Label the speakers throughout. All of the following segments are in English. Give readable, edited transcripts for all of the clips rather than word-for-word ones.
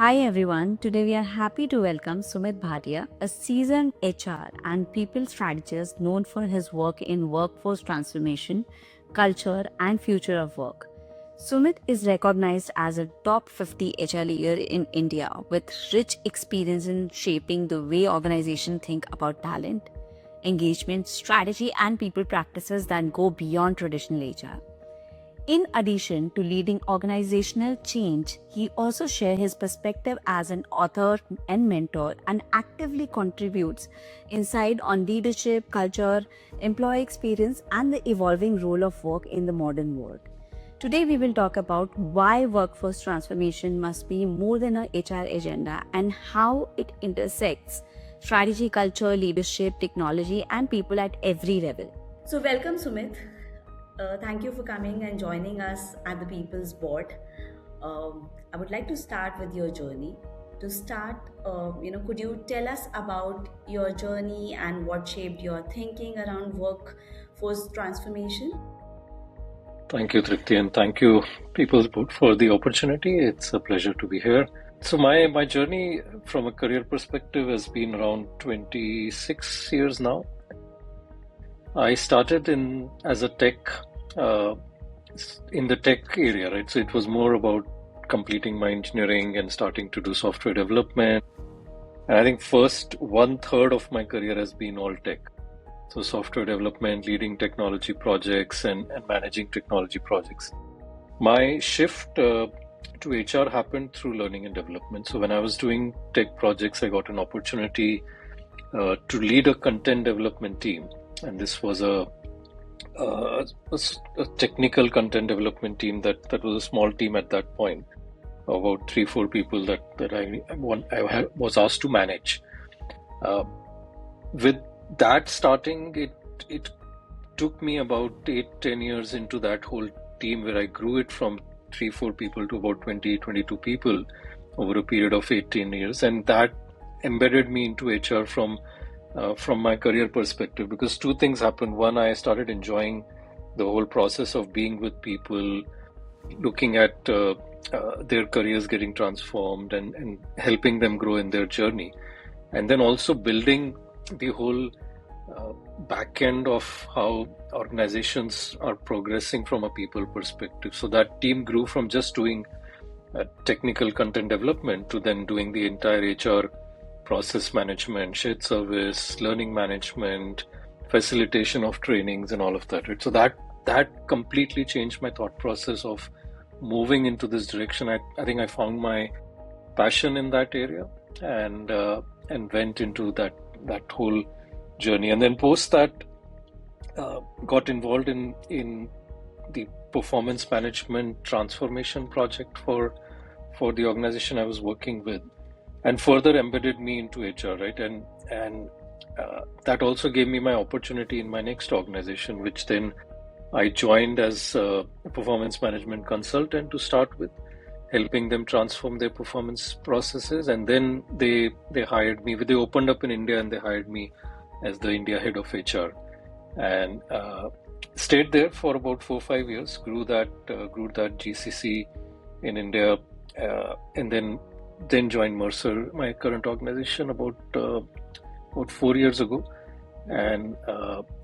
Speaker 1: Hi everyone, today we are happy to welcome Sumit Bhatia, a seasoned HR and people strategist known for his work in workforce transformation, culture, and future of work. Sumit is recognized as a top 50 HR leader in India with rich experience in shaping the way organizations think about talent, engagement, strategy, and people practices that go beyond traditional HR. In addition to leading organizational change, he also shares his perspective as an author and mentor and actively contributes insight on leadership, culture, employee experience, and the evolving role of work in the modern world. Today, we will talk about why workforce transformation must be more than a HR agenda and how it intersects strategy, culture, leadership, technology, and people at every level. So, welcome, Sumit. Thank you for coming and joining us at the People's Board. I would like to start with your journey. To start, could you tell us about your journey and what shaped your thinking around workforce transformation?
Speaker 2: Thank you, Tripti, and thank you, People's Board, for the opportunity. It's a pleasure to be here. So my journey from a career perspective has been around 26 years now. I started as a tech in the tech area, right? So it was more about completing my engineering and starting to do software development. And I think first 1/3 of my career has been all tech. So software development, leading technology projects and managing technology projects. My shift to HR happened through learning and development. So when I was doing tech projects, I got an opportunity to lead a content development team. And this was a technical content development team that was a small team at that point, about 3-4 people that I was asked to manage. With that starting, it took me about 8-10 years into that whole team, where I grew it from 3-4 people to about 20-22 people over a period of 18 years, and that embedded me into HR from my career perspective, because two things happened. One, I started enjoying the whole process of being with people, looking at their careers getting transformed and helping them grow in their journey, and then also building the whole back end of how organizations are progressing from a people perspective. So that team grew from just doing technical content development to then doing the entire HR process management, shared service, learning management, facilitation of trainings, and all of that. Right? So that completely changed my thought process of moving into this direction. I think I found my passion in that area and went into that whole journey, and then post that got involved in the performance management transformation project for the organization I was working with, and further embedded me into HR, right? And that also gave me my opportunity in my next organization, which then I joined as a performance management consultant to start with, helping them transform their performance processes. And then they hired me. They opened up in India and they hired me as the India head of HR, and stayed there for about 4-5 years. Grew that GCC in India, and then joined Mercer, my current organization, about 4 years ago. And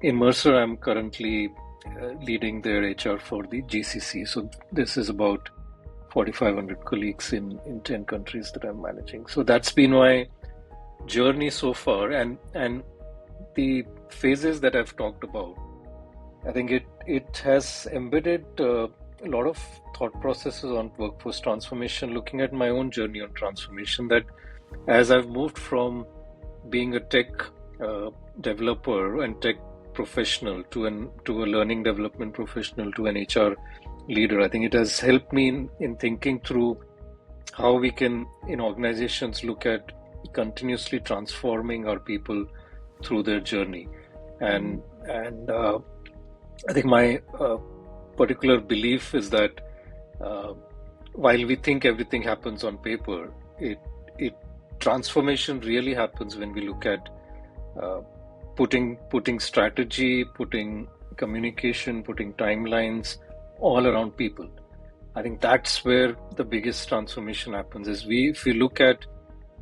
Speaker 2: in Mercer, I'm currently leading their HR for the GCC. So this is about 4,500 colleagues in 10 countries that I'm managing. So that's been my journey so far, and the phases that I've talked about, I think it has embedded a lot of thought processes on workforce transformation, looking at my own journey on transformation, that as I've moved from being a tech developer and tech professional to a learning development professional to an HR leader, I think it has helped me in thinking through how we can, in organizations, look at continuously transforming our people through their journey. And I think my particular belief is that while we think everything happens on paper, it transformation really happens when we look at putting strategy, putting communication, putting timelines all around people. I think that's where the biggest transformation happens. If we look at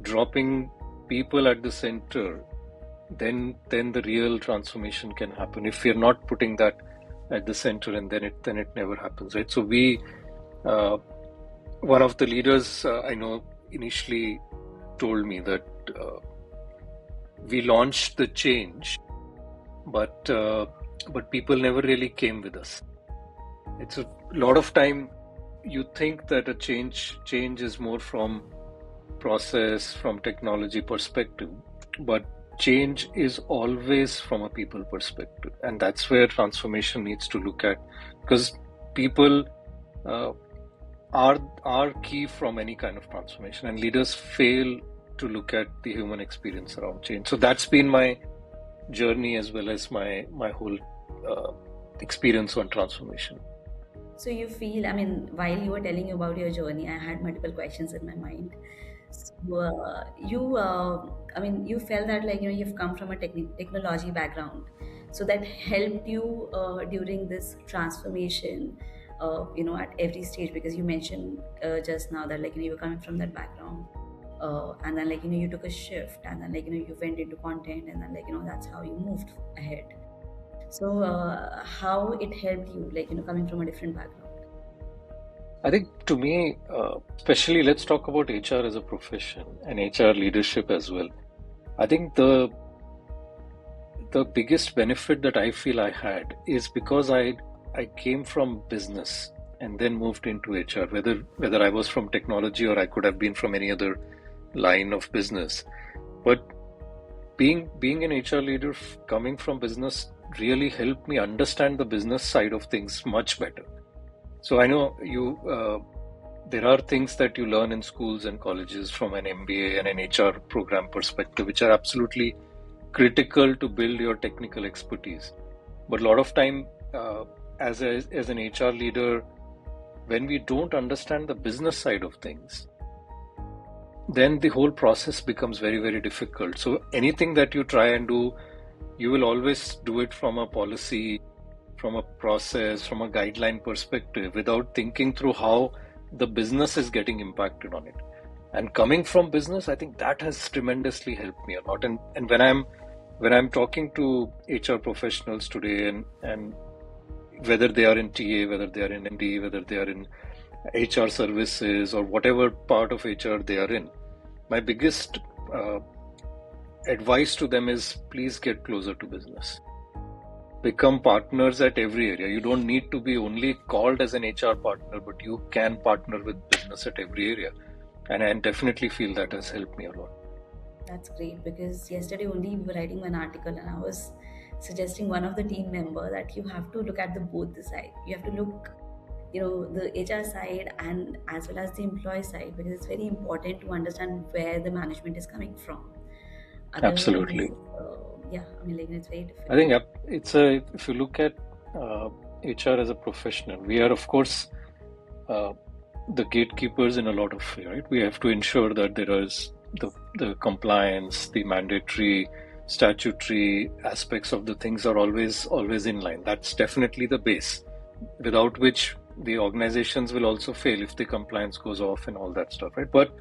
Speaker 2: dropping people at the center, then the real transformation can happen. If we're not putting that at the center, and then it never happens, right? So one of the leaders I know initially told me that we launched the change, but people never really came with us. It's a lot of time you think that a change is more from process, from technology perspective, but change is always from a people perspective, and that's where transformation needs to look at, because people are key from any kind of transformation, and leaders fail to look at the human experience around change. So that's been my journey as well as my whole experience on transformation.
Speaker 3: So you feel, I mean, while you were telling you about your journey, I had multiple questions in my mind. So I mean, you felt that like, you've come from a technology background. So that helped you during this transformation, at every stage, because you mentioned just now that like, you were coming from that background. And then like, you took a shift, and then like, you went into content, and then like, that's how you moved ahead. So, how it helped you, like, coming from a different background?
Speaker 2: I think to me, especially let's talk about HR as a profession and HR leadership as well. I think the biggest benefit that I feel I had is because I came from business and then moved into HR, whether I was from technology or I could have been from any other line of business. But being an HR leader coming from business really helped me understand the business side of things much better. So I know there are things that you learn in schools and colleges from an MBA and an HR program perspective, which are absolutely critical to build your technical expertise. But a lot of time, as an HR leader, when we don't understand the business side of things, then the whole process becomes very, very difficult. So anything that you try and do, you will always do it from a policy, from a process, from a guideline perspective, without thinking through how the business is getting impacted on it. And coming from business, I think that has tremendously helped me a lot. And when I'm talking to HR professionals today, and whether they are in TA, whether they are in MD, whether they are in HR services or whatever part of HR they are in, my biggest advice to them is please get closer to business. Become partners at every area. You don't need to be only called as an HR partner, but you can partner with business at every area. And I definitely feel that has helped me a lot.
Speaker 3: That's great, because yesterday only we were writing one article, and I was suggesting one of the team member that you have to look at both the side. You have to look, the HR side and as well as the employee side, because it's very important to understand where the management is coming from. Otherwise,
Speaker 2: Absolutely.
Speaker 3: Yeah, I mean, like, it's very difficult.
Speaker 2: I think if you look at HR as a professional, we are of course the gatekeepers in a lot of way, right? We have to ensure that there is the compliance, the mandatory, statutory aspects of the things are always in line. That's definitely the base, without which the organizations will also fail if the compliance goes off and all that stuff, right? But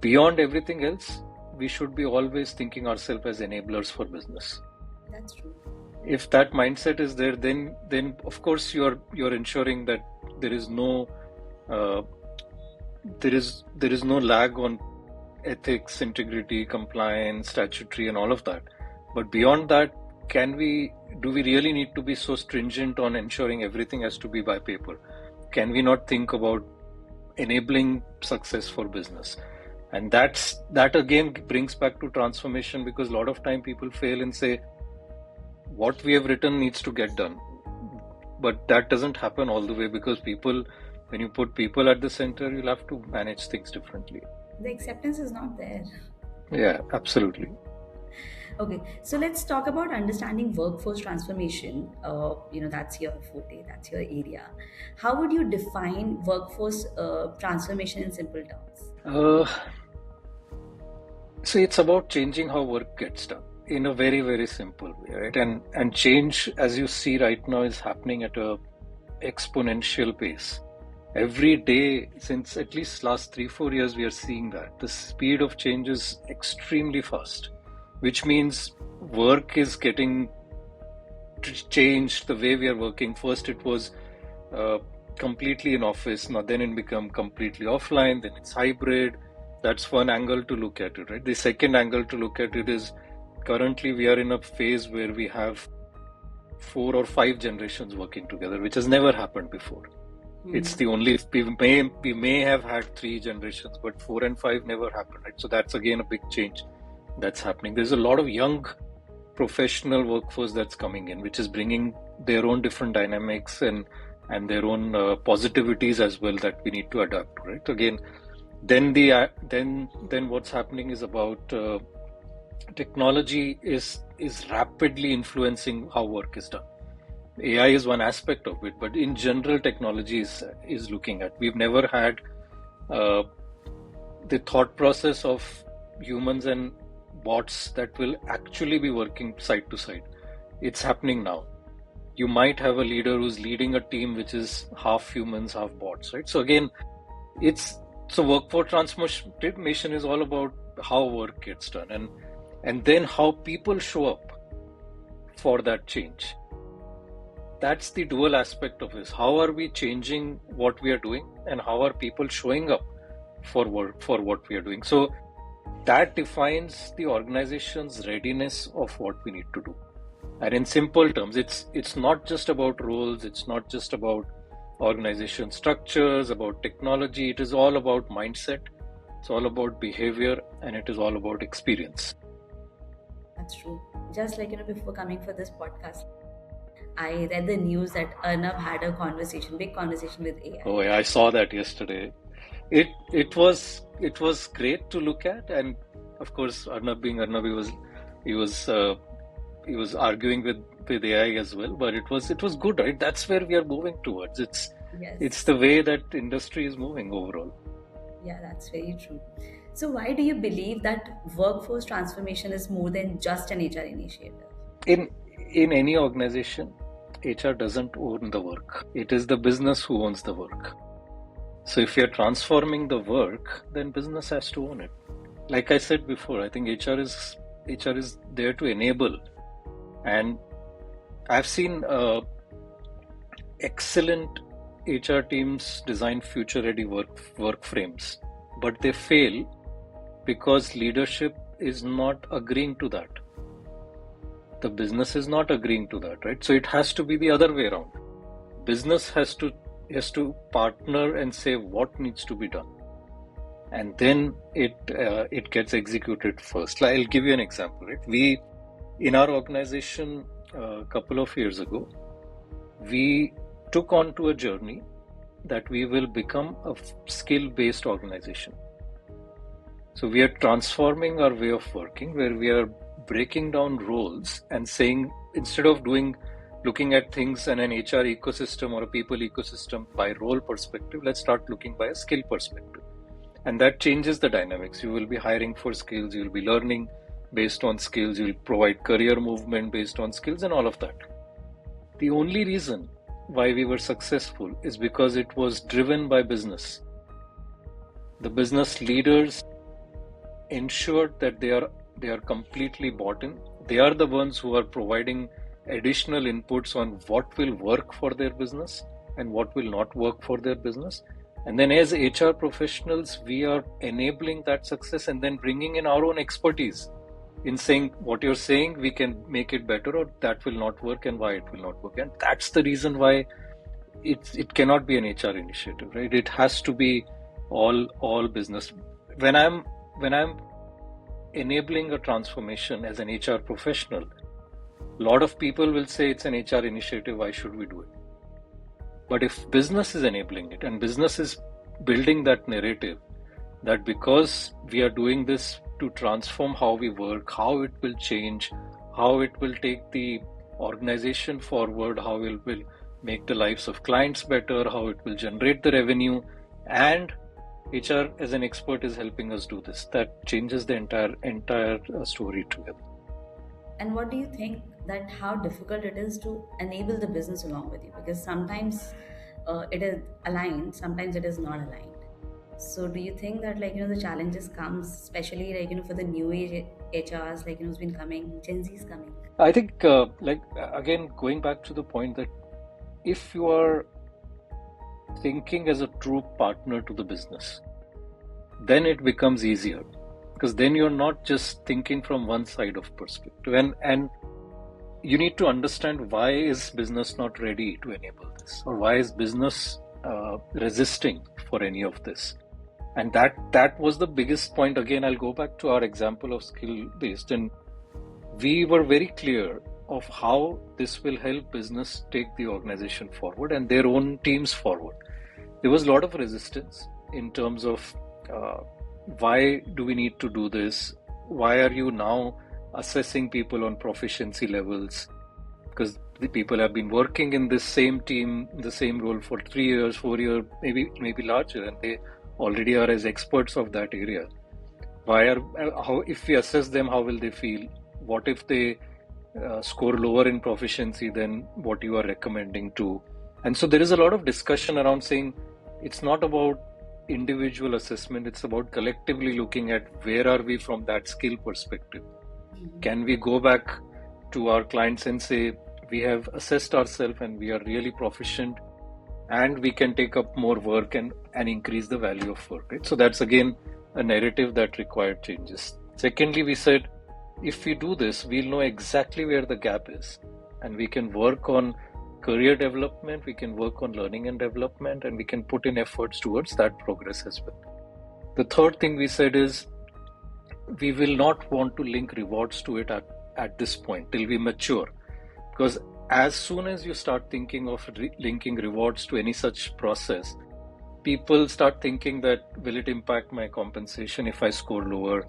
Speaker 2: beyond everything else, we should be always thinking ourselves as enablers for business.
Speaker 3: That's true.
Speaker 2: If that mindset is there, then of course you're ensuring that there is no lag on ethics, integrity, compliance, statutory, and all of that. But beyond that, do we really need to be so stringent on ensuring everything has to be by paper? Can we not think about enabling success for business? And that again brings back to transformation, because a lot of time people fail and say, what we have written needs to get done. But that doesn't happen all the way, because when you put people at the center, you'll have to manage things differently.
Speaker 3: The acceptance is not there.
Speaker 2: Yeah, absolutely.
Speaker 3: Okay, so let's talk about understanding workforce transformation. That's your forte, that's your area. How would you define workforce transformation in simple terms?
Speaker 2: So it's about changing how work gets done in a very, very simple way, right? And change, as you see right now, is happening at a exponential pace. Every day, since at least last 3-4 years, we are seeing that the speed of change is extremely fast, which means work is getting changed. The way we are working, first it was uh, completely in office, now then it become completely offline, then it's hybrid. That's one angle to look at it, right? The second angle to look at it is currently we are in a phase where we have 4 or 5 generations working together, which has never happened before. It's the only, we may have had 3 generations, but 4 and 5 never happened, right? So that's again a big change that's happening. There's a lot of young professional workforce that's coming in, which is bringing their own different dynamics and their own positivities as well that we need to adapt to, right? Again, then what's happening is about technology is rapidly influencing how work is done. AI is one aspect of it, but in general, technology is looking at. We've never had uh, the thought process of humans and bots that will actually be working side to side. It's happening now. You might have a leader who's leading a team which is half humans, half bots, right? So again, workforce transformation is all about how work gets done and then how people show up for that change. That's the dual aspect of this. How are we changing what we are doing, and how are people showing up for what we are doing? So that defines the organization's readiness of what we need to do. And in simple terms, it's not just about roles, it's not just about organization structures, about technology. It is all about mindset, it's all about behavior, and it is all about experience.
Speaker 3: That's true. Just like, before coming for this podcast, I read the news that Arnab had a big conversation with AI.
Speaker 2: Oh yeah, I saw that yesterday. It was great to look at, and of course, Arnab being Arnab, he was arguing with AI as well. But it was good, right? That's where we are moving towards. It's the way that industry is moving overall.
Speaker 3: Yeah, that's very true. So why do you believe that workforce transformation is more than just an HR initiative?
Speaker 2: In any organization, HR doesn't own the work. It is the business who owns the work. So if you're transforming the work, then business has to own it. Like I said before, I think HR is there to enable. And I've seen excellent HR teams design future-ready work frames, but they fail because leadership is not agreeing to that. The business is not agreeing to that, right? So it has to be the other way around. Business has to partner and say what needs to be done, and then it gets executed first. I'll give you an example, right? We, in our organization, a couple of years ago, we took on to a journey that we will become a skill-based organization. So we are transforming our way of working, where we are breaking down roles and saying, instead of looking at things in an HR ecosystem or a people ecosystem by role perspective, let's start looking by a skill perspective. And that changes the dynamics. You will be hiring for skills, you will be learning based on skills, you will provide career movement based on skills, and all of that. The only reason why we were successful is because it was driven by business. The business leaders ensured that they are completely bought in. They are the ones who are providing additional inputs on what will work for their business and what will not work for their business. And then as HR professionals, we are enabling that success and then bringing in our own expertise in saying, what you're saying, we can make it better, or that will not work and why it will not work. And that's the reason why it cannot be an HR initiative, right? It has to be all business. When I'm enabling a transformation as an HR professional, a lot of people will say it's an HR initiative, why should we do it? But if business is enabling it and business is building that narrative that because we are doing this to transform how we work, how it will change, how it will take the organization forward, how it will make the lives of clients better, how it will generate the revenue, and HR as an expert is helping us do this. That changes the entire story together.
Speaker 3: And what do you think that how difficult it is to enable the business along with you? Because sometimes it is aligned, sometimes it is not aligned. So do you think that the challenges comes especially for the new age HRs, who's been coming, Gen Z's coming?
Speaker 2: I think, again, going back to the point that if you are thinking as a true partner to the business, then it becomes easier, because then you're not just thinking from one side of perspective, and you need to understand why is business not ready to enable this, or why is business resisting for any of this. And that was the biggest point. Again, I'll go back to our example of skill based, and we were very clear of how this will help business take the organization forward and their own teams forward. There was a lot of resistance in terms of why do we need to do this? Why are you now assessing people on proficiency levels? Because the people have been working in this same team, the same role for 3 years, 4 years, maybe larger, and they already are as experts of that area. How if we assess them, how will they feel? What if they score lower in proficiency than what you are recommending to? And so there is a lot of discussion around saying it's not about individual assessment, it's about collectively looking at where are we from that skill perspective. Can we go back to our clients and say we have assessed ourselves and we are really proficient and we can take up more work and increase the value of work, right? So that's again a narrative that required changes. Secondly, we said if we do this, we'll know exactly where the gap is and we can work on career development, we can work on learning and development, and we can put in efforts towards that progress as well. The third thing we said is we will not want to link rewards to it at this point till we mature, because as soon as you start thinking of linking rewards to any such process, people start thinking that will it impact my compensation if I score lower?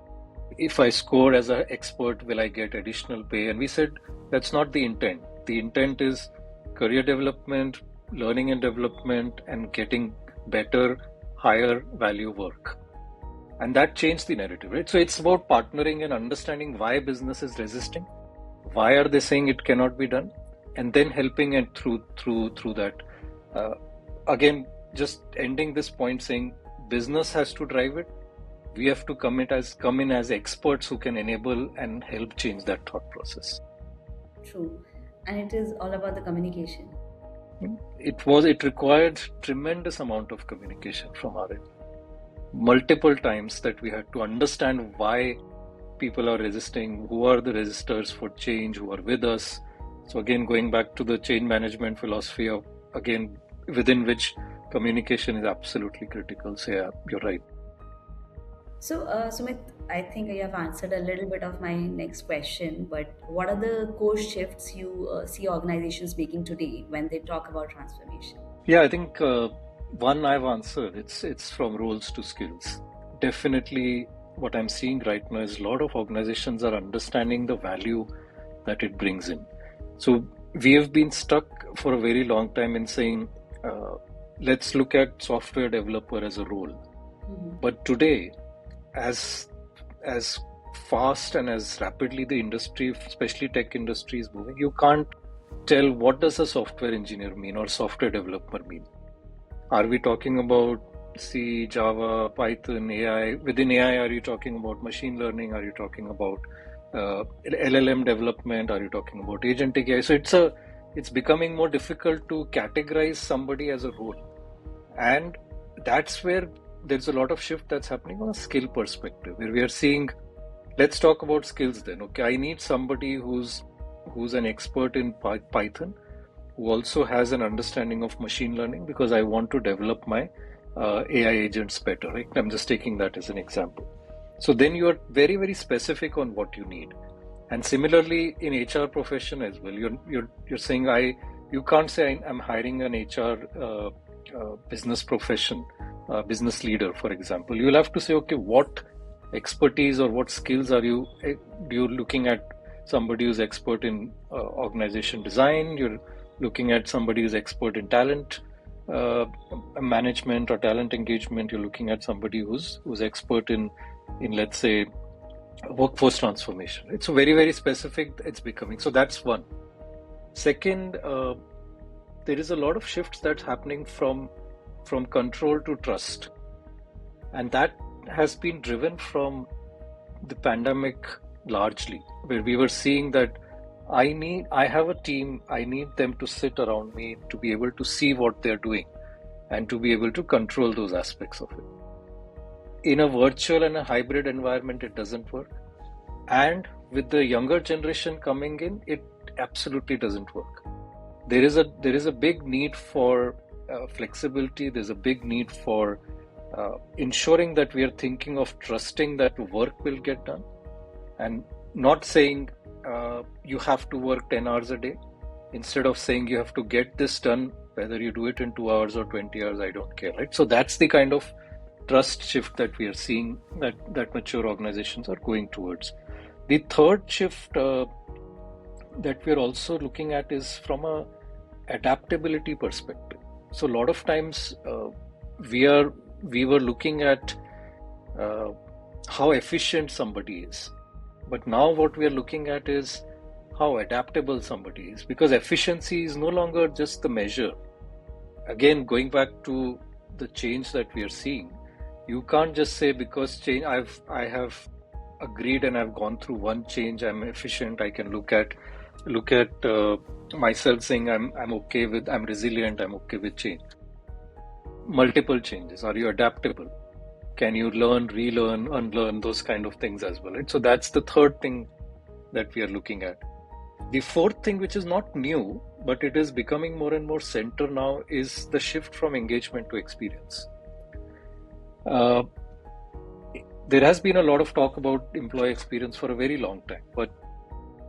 Speaker 2: If I score as an expert, will I get additional pay? And we said that's not the intent. The intent is career development, learning and development, and getting better, higher value work. And that changed the narrative, right? So it's about partnering and understanding why business is resisting, why are they saying it cannot be done, and then helping it through that. Again, just ending this point saying business has to drive it. We have to come in as experts who can enable and help change that thought process.
Speaker 3: True. And it is all about the communication.
Speaker 2: It required tremendous amount of communication from our end. Multiple times that we had to understand why people are resisting, who are the resistors for change, who are with us. So again, going back to the change management philosophy of, again, within which communication is absolutely critical. So yeah, you're right.
Speaker 3: So, Sumit, I think you have answered a little bit of my next question, but what are the core shifts you see organizations making today when they talk about transformation?
Speaker 2: Yeah, I think one I've answered. It's from roles to skills. Definitely, what I'm seeing right now is a lot of organizations are understanding the value that it brings in. So we have been stuck for a very long time in saying, let's look at software developer as a role. But today, as fast and as rapidly the industry, especially tech industry, is moving, you can't tell what does a software engineer mean or software developer mean. Are we talking about C, Java, Python, AI? Within AI, are you talking about machine learning? Are you talking about LLM development? Are you talking about agentic AI? So it's becoming more difficult to categorize somebody as a role, and that's where there's a lot of shift that's happening on a skill perspective, where we are seeing, let's talk about skills then. Okay, I need somebody who's an expert in Python, who also has an understanding of machine learning, because I want to develop my AI agents better, right? I'm just taking that as an example. So then you are very, very specific on what you need. And similarly in HR profession as well, you're saying you can't say I'm hiring an HR business profession, business leader, for example. You'll have to say, okay, what expertise or what skills are you looking at? Somebody who's expert in organization design, you're looking at somebody who's expert in talent management or talent engagement, you're looking at somebody who's expert in let's say workforce transformation. It's very, very specific, it's becoming. So that's one. Second, there is a lot of shifts that's happening from control to trust, and that has been driven from the pandemic largely, where we were seeing that I have a team, I need them to sit around me to be able to see what they're doing and to be able to control those aspects of it. In a virtual and a hybrid environment, it doesn't work. And with the younger generation coming in, it absolutely doesn't work. There is a big need for flexibility. There's a big need for ensuring that we are thinking of trusting that work will get done, and not saying you have to work 10 hours a day. Instead of saying you have to get this done, whether you do it in 2 hours or 20 hours, I don't care, right? So that's the kind of trust shift that we are seeing that mature organizations are going towards. The third shift that we're also looking at is from a adaptability perspective. So a lot of times we were looking at how efficient somebody is, but now what we are looking at is how adaptable somebody is, because efficiency is no longer just the measure. Again, going back to the change that we are seeing, you can't just say because change I have agreed and I've gone through one change, I'm efficient. I can look at myself saying I'm resilient, I'm okay with change. Multiple changes. Are you adaptable? Can you learn, relearn, unlearn, those kind of things as well, right? So that's the third thing that we are looking at. The fourth thing, which is not new, but it is becoming more and more center now, is the shift from engagement to experience. There has been a lot of talk about employee experience for a very long time, but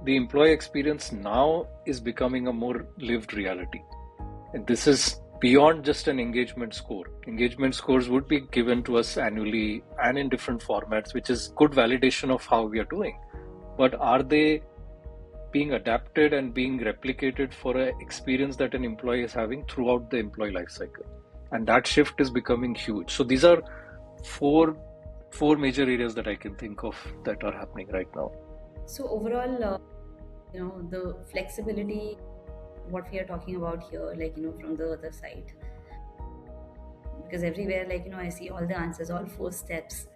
Speaker 2: the employee experience now is becoming a more lived reality. And this is beyond just an engagement score. Engagement scores would be given to us annually and in different formats, which is good validation of how we are doing. But are they being adapted and being replicated for an experience that an employee is having throughout the employee life cycle? And that shift is becoming huge. So these are four major areas that I can think of that are happening right now.
Speaker 3: So overall, the flexibility, what we are talking about here, from the other side, because everywhere, I see all the answers, all 4 steps,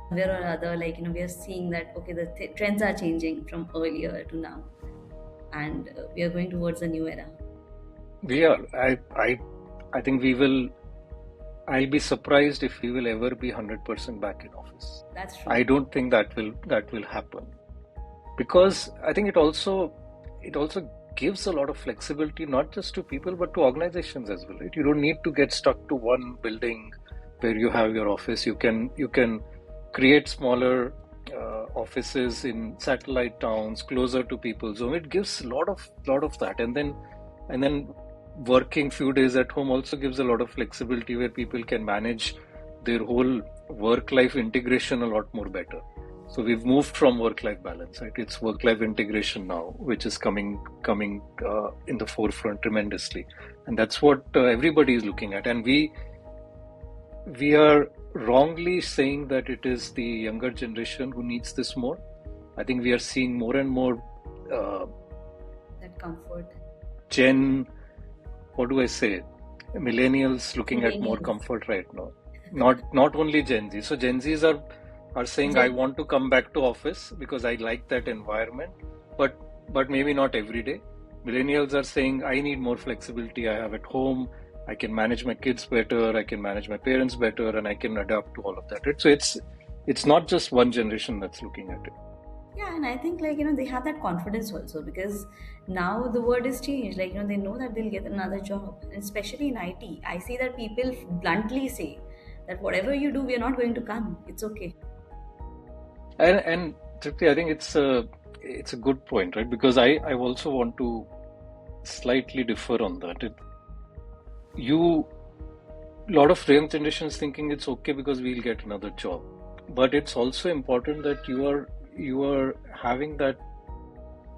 Speaker 3: where or other, we are seeing that, okay, the trends are changing from earlier to now, and we are going towards a new era.
Speaker 2: We are. I think we will. I'll be surprised if we will ever be 100% back in office.
Speaker 3: That's true.
Speaker 2: I don't think that will happen, because I think it also gives a lot of flexibility, not just to people but to organizations as well, right? You don't need to get stuck to one building where you have your office. You can create smaller offices in satellite towns closer to people. So it gives a lot of that, and then working few days at home also gives a lot of flexibility, where people can manage their whole work-life integration a lot more better. So we've moved from work-life balance, right? It's work-life integration now, which is coming in the forefront tremendously, and that's what everybody is looking at. And we are wrongly saying that it is the younger generation who needs this more. I think we are seeing more and more
Speaker 3: that comfort.
Speaker 2: What do I say? Millennials looking at more comfort right now. Not only Gen Z. So Gen Zs are saying, I want to come back to office because I like that environment, but maybe not every day. Millennials are saying, I need more flexibility. I have at home. I can manage my kids better. I can manage my parents better, and I can adapt to all of that. Right? So it's not just one generation that's looking at it.
Speaker 3: Yeah, and I think they have that confidence also, because now the word is changed. They know that they'll get another job, and especially in IT. I see that people bluntly say that whatever you do, we are not going to come. It's okay.
Speaker 2: And Tripti, I think it's a good point, right? Because I also want to slightly differ on that. A lot of young generations thinking it's okay because we'll get another job, but it's also important that you are having that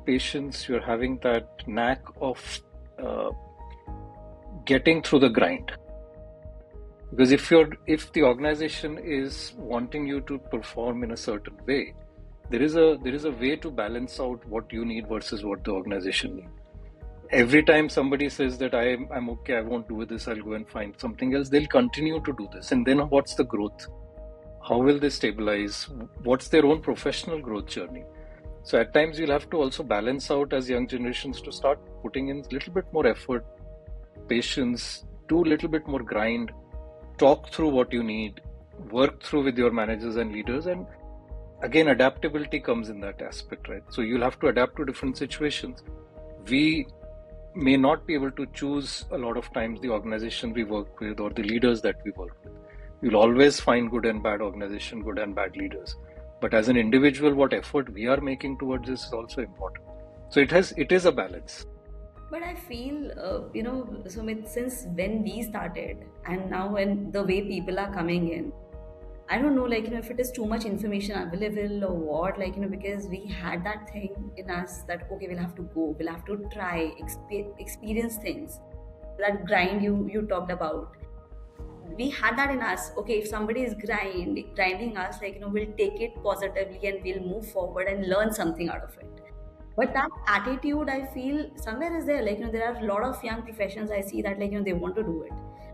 Speaker 2: patience, you're having that knack of getting through the grind. Because if the organization is wanting you to perform in a certain way, there is a way to balance out what you need versus what the organization needs. every time somebody says that I'm okay, I won't do this, I'll go and find something else, they'll continue to do this. And then what's the growth? How will they stabilize? What's their own professional growth journey? So at times you'll have to also balance out as young generations to start putting in a little bit more effort, patience, do a little bit more grind, talk through what you need, work through with your managers and leaders. And again, adaptability comes in that aspect, right? So you'll have to adapt to different situations. We may not be able to choose a lot of times the organization we work with or the leaders that we work with. You'll always find good and bad organization, good and bad leaders. But as an individual, what effort we are making towards this is also important. So it is a balance.
Speaker 3: But I feel, Sumit, since when we started and now when the way people are coming in, I don't know, if it is too much information available or what, because we had that thing in us that, okay, we'll have to go, we'll have to try, experience things. That grind you talked about. We had that in us. Okay, if somebody is grinding us, we'll take it positively and we'll move forward and learn something out of it. But that attitude, I feel somewhere is there. There are a lot of young professions I see that, they want to do it.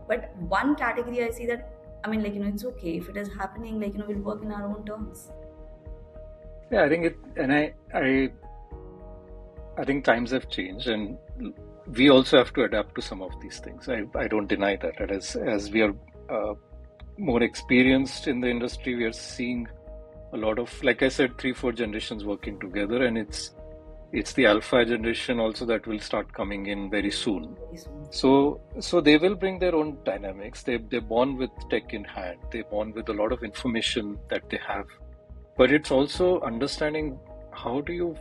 Speaker 3: But one category I see that, it's okay if it is happening, we'll work in our own terms.
Speaker 2: Yeah, I think I think times have changed, and we also have to adapt to some of these things. I don't deny that. And as we are more experienced in the industry, we are seeing a lot of, like I said, 3-4 generations working together, and it's the alpha generation also that will start coming in very soon. So they will bring their own dynamics. They're born with tech in hand. They're born with a lot of information that they have. But it's also understanding how do you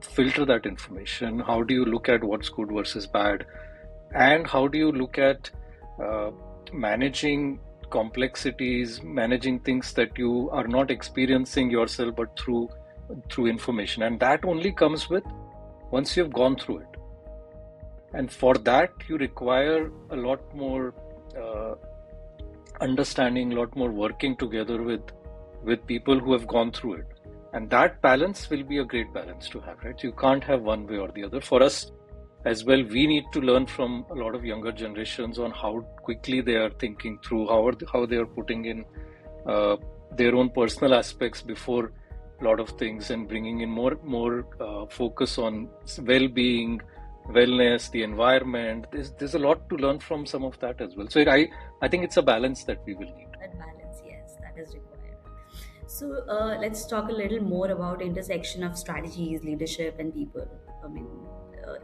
Speaker 2: filter that information? How do you look at what's good versus bad? And how do you look at managing complexities, managing things that you are not experiencing yourself, but through information. And that only comes with once you've gone through it. And for that, you require a lot more understanding, a lot more working together with people who have gone through it. And that balance will be a great balance to have, right? You can't have one way or the other. For us as well, we need to learn from a lot of younger generations on how quickly they are thinking through, how they are putting in their own personal aspects before a lot of things, and bringing in more focus on well-being, wellness, the environment. There's a lot to learn from some of that as well. So I think it's a balance that we will need.
Speaker 3: That balance, yes, that is required. So let's talk a little more about intersection of strategies, leadership, and people.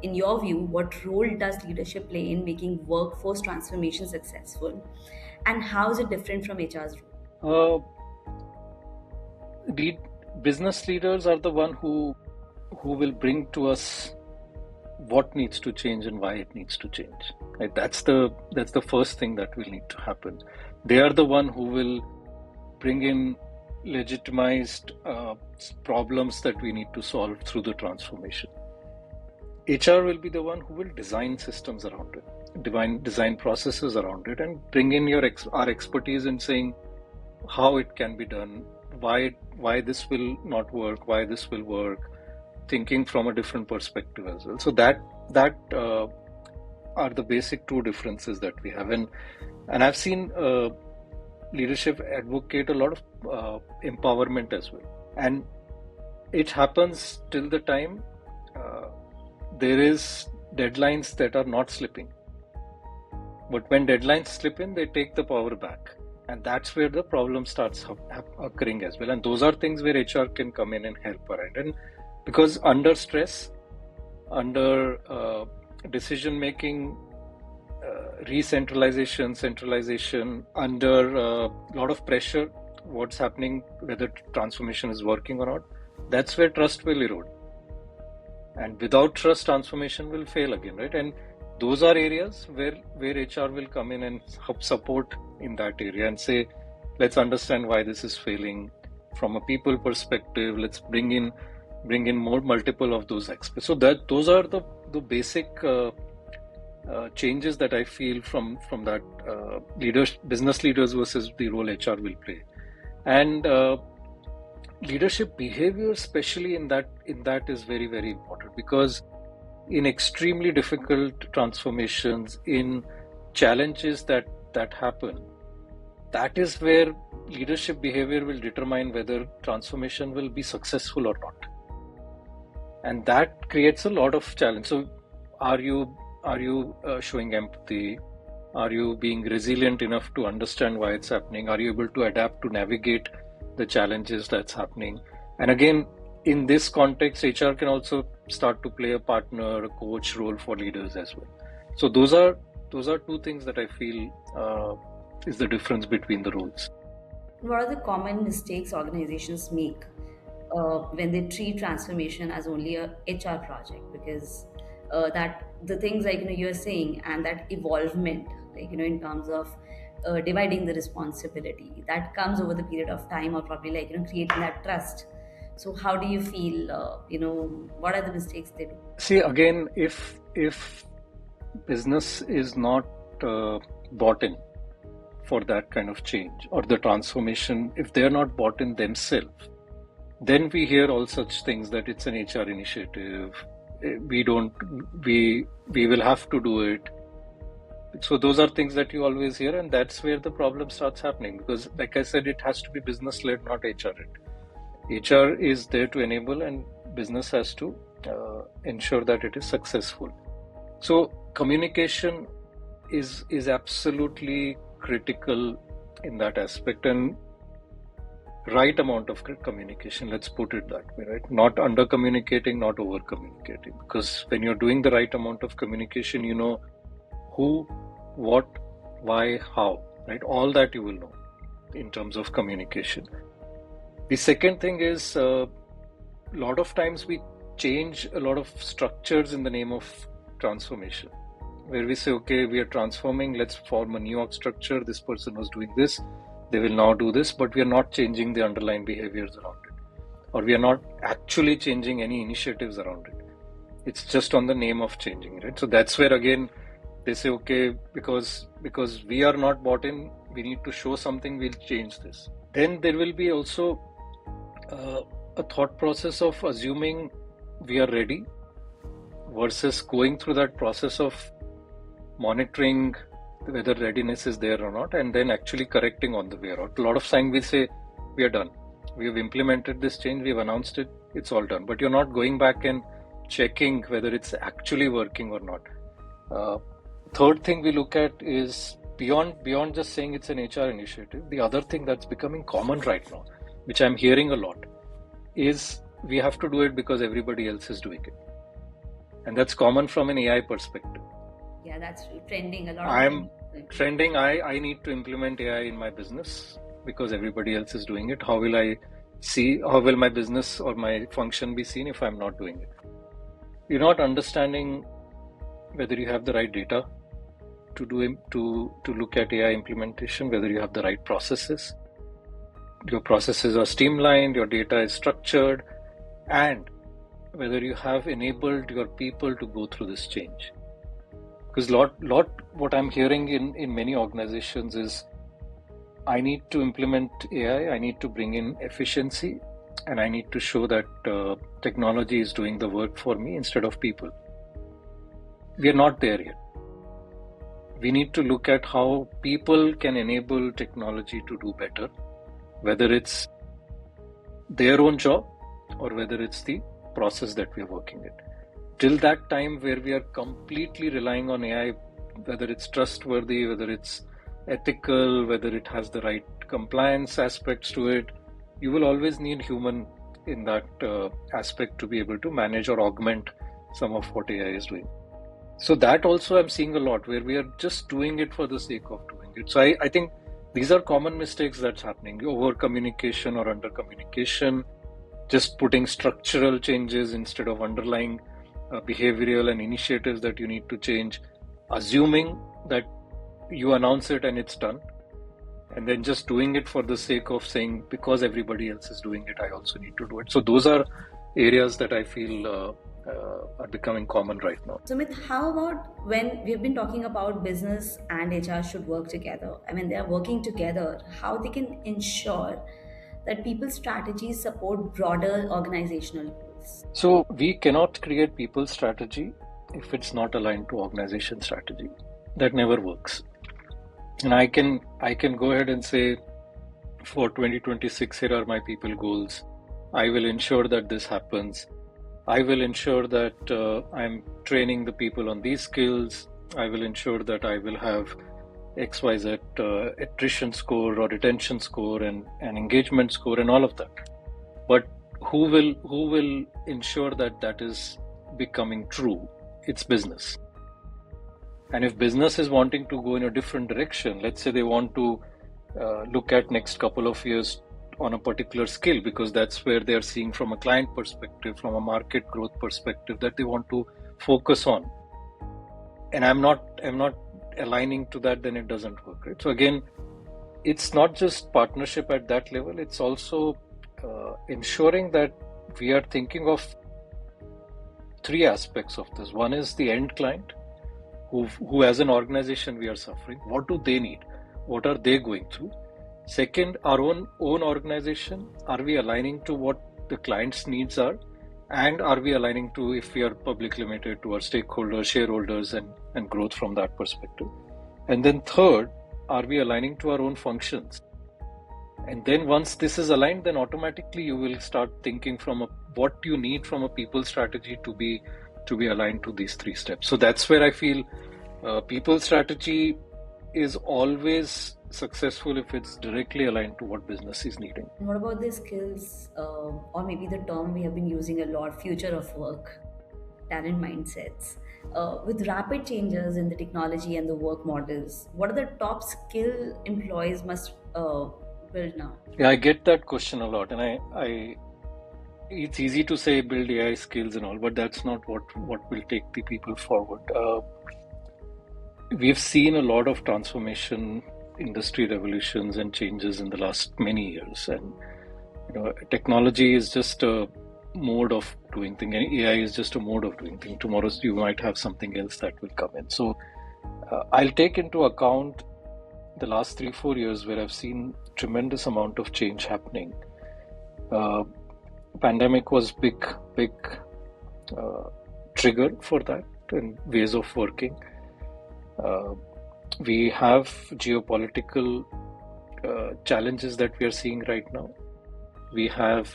Speaker 3: In your view, what role does leadership play in making workforce transformation successful, and how is it different from HR's role?
Speaker 2: Business leaders are the one who will bring to us what needs to change and why it needs to change. Right? That's the first thing that will need to happen. They are the one who will bring in legitimized problems that we need to solve through the transformation. HR will be the one who will design systems around it, design processes around it, and bring in our expertise in saying how it can be done, why this will not work, why this will work, thinking from a different perspective as well. So that are the basic two differences that we have. And I've seen leadership advocate a lot of empowerment as well. And it happens till the time there is deadlines that are not slipping. But when deadlines slip in, they take the power back. And that's where the problem starts occurring as well. And those are things where HR can come in and help, right? And because under stress, under decision-making, centralization, under a lot of pressure, what's happening, whether transformation is working or not, that's where trust will erode. And without trust, transformation will fail again, right? And those are areas where HR will come in and help support in that area and say, let's understand why this is failing from a people perspective. Let's bring in more multiple of those experts. So those are the basic changes that I feel from that business leaders versus the role HR will play. And leadership behavior, especially in that is very, very important, because in extremely difficult transformations, in challenges that happen, that is where leadership behavior will determine whether transformation will be successful or not. And that creates a lot of challenge. So are you showing empathy? Are you being resilient enough to understand why it's happening? Are you able to adapt to navigate the challenges that's happening? And again, in this context, HR can also start to play a partner, a coach role for leaders as well. So those are two things that I feel is the difference between the roles.
Speaker 3: What are the common mistakes organizations make when they treat transformation as only a HR project? Because that the things like you're saying, and that evolvement, like in terms of dividing the responsibility, that comes over the period of time, or probably like creating that trust. So how do you feel? What are the mistakes they do?
Speaker 2: See, again, if business is not bought in for that kind of change or the transformation, if they're not bought in themselves, then we hear all such things that it's an HR initiative. We will have to do it. So those are things that you always hear, and that's where the problem starts happening, because like I said, it has to be business led, not HR led. HR is there to enable, and business has to ensure that it is successful. So communication is absolutely critical in that aspect, and right amount of communication, let's put it that way, right? Not under communicating, not over communicating, because when you're doing the right amount of communication, you know who, what, why, how, right? All that you will know in terms of communication. The second thing is a lot of times we change a lot of structures in the name of transformation, where we say, okay, we are transforming, let's form a new org structure. This person was doing this, they will now do this, but we are not changing the underlying behaviors around it, or we are not actually changing any initiatives around it. It's just on the name of changing, right? So that's where again they say, okay, because we are not bought in, we need to show something, we'll change this. Then there will be also a thought process of assuming we are ready versus going through that process of monitoring whether readiness is there or not, and then actually correcting on the way out. A lot of times we say, we are done, we have implemented this change, we have announced it, it's all done, but you're not going back and checking whether it's actually working or not. Third thing we look at is beyond just saying it's an HR initiative. The other thing that's becoming common right now, which I'm hearing a lot, is we have to do it because everybody else is doing it. And that's common from an AI perspective.
Speaker 3: Yeah, that's trending a lot.
Speaker 2: I'm trending. I need to implement AI in my business because everybody else is doing it. How will my business or my function be seen if I'm not doing it? You're not understanding whether you have the right data to look at AI implementation, whether you have the right processes, your processes are streamlined, your data is structured, and whether you have enabled your people to go through this change. Because what I'm hearing in many organizations is, I need to implement AI, I need to bring in efficiency, and I need to show that technology is doing the work for me instead of people. We are not there yet. We need to look at how people can enable technology to do better, whether it's their own job or whether it's the process that we're working in. Till that time where we are completely relying on AI, whether it's trustworthy, whether it's ethical, whether it has the right compliance aspects to it, you will always need human in that aspect to be able to manage or augment some of what AI is doing. So that also I'm seeing a lot, where we are just doing it for the sake of doing it. So I think these are common mistakes that's happening. Over communication or under communication, just putting structural changes instead of underlying behavioral and initiatives that you need to change, assuming that you announce it and it's done, and then just doing it for the sake of saying, because everybody else is doing it, I also need to do it. So those are areas that I feel are becoming common right now.
Speaker 3: Sumit, how about when we've been talking about business and HR should work together? I mean, they're working together, how they can ensure that people's strategies support broader organizational goals?
Speaker 2: So we cannot create people's strategy if it's not aligned to organization strategy. That never works. And I can go ahead and say, for 2026, here are my people goals. I will ensure that this happens. I will ensure that I'm training the people on these skills. I will ensure that I will have XYZ attrition score or retention score and engagement score and all of that. But who will ensure that that is becoming true? It's business. And if business is wanting to go in a different direction, let's say they want to look at next couple of years on a particular skill, because that's where they are seeing from a client perspective, from a market growth perspective, that they want to focus on. And I'm not aligning to that, then it doesn't work, right? So again, it's not just partnership at that level, it's also ensuring that we are thinking of three aspects of this. One is the end client, who as an organization we are suffering. What do they need? What are they going through? Second, our own organization. Are we aligning to what the client's needs are? And are we aligning to, if we are publicly limited, to our stakeholders, shareholders, and growth from that perspective? And then third, are we aligning to our own functions? And then once this is aligned, then automatically you will start thinking from what you need from a people strategy to be aligned to these three steps. So that's where I feel people strategy is always successful if it's directly aligned to what business is needing.
Speaker 3: And what about the skills, or maybe the term we have been using a lot, future of work, talent mindsets? With rapid changes in the technology and the work models, what are the top skill employees must build now?
Speaker 2: Yeah, I get that question a lot, and I it's easy to say build AI skills and all, but that's not what will take the people forward. We've seen a lot of transformation, industry revolutions and changes in the last many years, and technology is just a mode of doing things, and AI is just a mode of doing things. Tomorrow you might have something else that will come in. So I'll take into account the last 3-4 years where I've seen tremendous amount of change happening. Pandemic was big trigger for that and ways of working. We have geopolitical challenges that we are seeing right now. We have